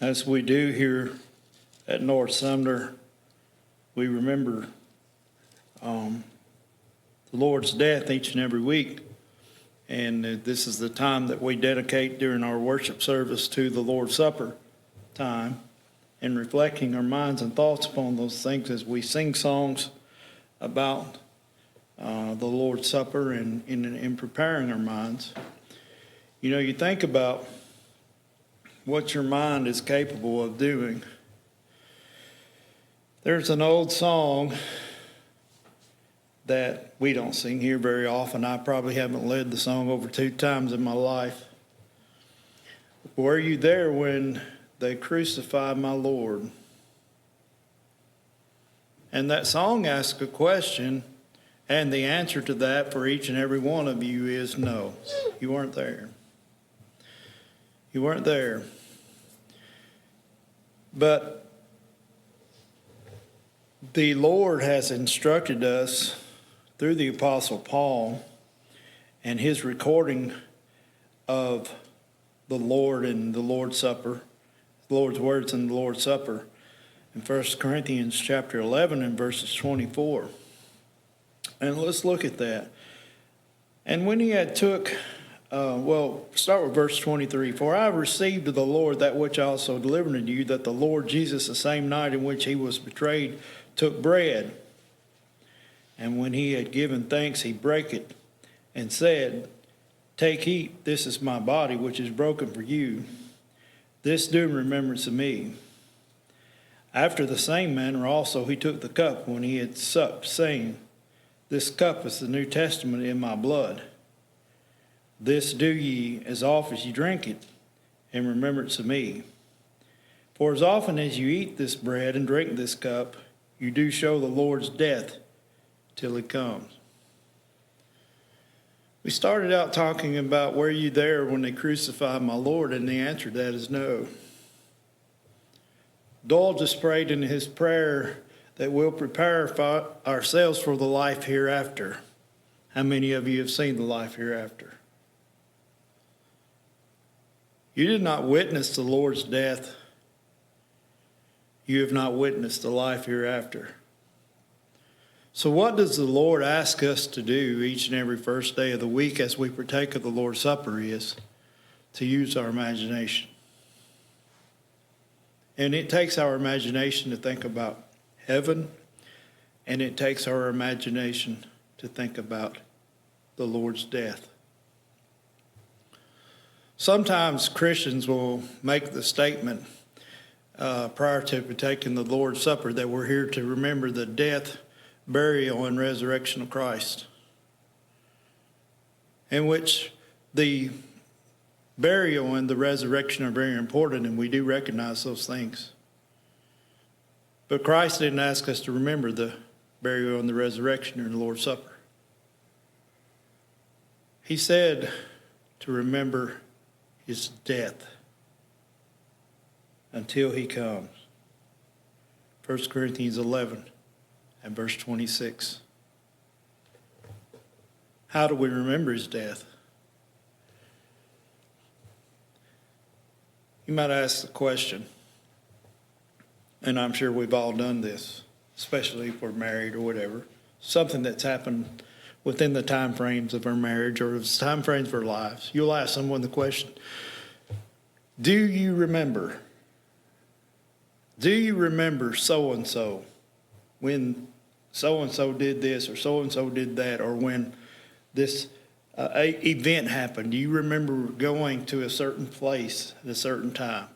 As we do here at North Sumner, we remember the Lord's death each and every week. And this is the time that we dedicate during our worship service to the Lord's Supper time and reflecting our minds and thoughts upon those things as we sing songs about the Lord's Supper and in preparing our minds. You know, you think about what your mind is capable of doing. There's an old song that we don't sing here very often. I probably haven't led the song over 2 times in my life. Were you there when they crucified my Lord? And that song asks a question, and the answer to that for each and every one of you is no. You weren't there. You weren't there. But the Lord has instructed us through the Apostle Paul and his recording of the Lord and the Lord's Supper, the Lord's words in the Lord's Supper, in 1 Corinthians chapter 11 and verses 24. And let's look at that. And when he had took, start with verse 23. For I received of the Lord that which I also delivered unto you, that the Lord Jesus, the same night in which he was betrayed, took bread. And when he had given thanks, he brake it and said, Take, eat, this is my body, which is broken for you. This do in remembrance of me. After the same manner also he took the cup when he had supped, saying, This cup is the New Testament in my blood. This do ye as oft as ye drink it in remembrance of me. For as often as you eat this bread and drink this cup, you do show the Lord's death till he comes. We started out talking about, were you there when they crucified my Lord? And the answer to that is no. Doyle just prayed in his prayer that we'll prepare ourselves for the life hereafter. How many of you have seen the life hereafter? You did not witness the Lord's death. You have not witnessed the life hereafter. So what does the Lord ask us to do each and every first day of the week as we partake of the Lord's Supper is to use our imagination. And it takes our imagination to think about heaven, and it takes our imagination to think about the Lord's death. Sometimes Christians will make the statement prior to partaking the Lord's Supper that we're here to remember the death, burial, and resurrection of Christ, in which the burial and the resurrection are very important, and we do recognize those things. But Christ didn't ask us to remember the burial and the resurrection during the Lord's Supper. He said to remember his death until he comes. 1 Corinthians 11 and verse 26. How do we remember his death? You might ask the question, and I'm sure we've all done this, especially if we're married or whatever, something that's happened within the time frames of our marriage or the time frames of our lives. You'll ask someone the question, do you remember? Do you remember so-and-so when so-and-so did this or so-and-so did that, or when this event happened? Do you remember going to a certain place at a certain time?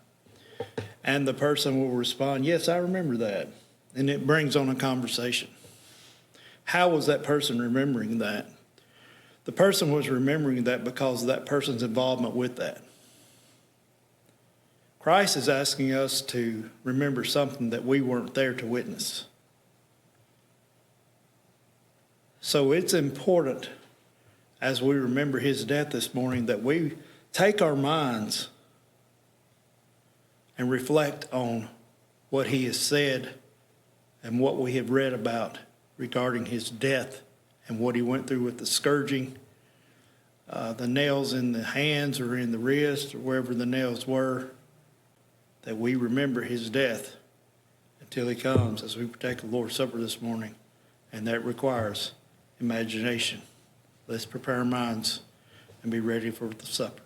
And the person will respond, yes, I remember that. And it brings on a conversation. How was that person remembering that? The person was remembering that because of that person's involvement with that. Christ is asking us to remember something that we weren't there to witness. So it's important as we remember his death this morning that we take our minds and reflect on what he has said and what we have read about regarding his death and what he went through with the scourging, the nails in the hands or in the wrist or wherever the nails were, that we remember his death until he comes as we partake of the Lord's Supper this morning. And that requires imagination. Let's prepare our minds and be ready for the supper.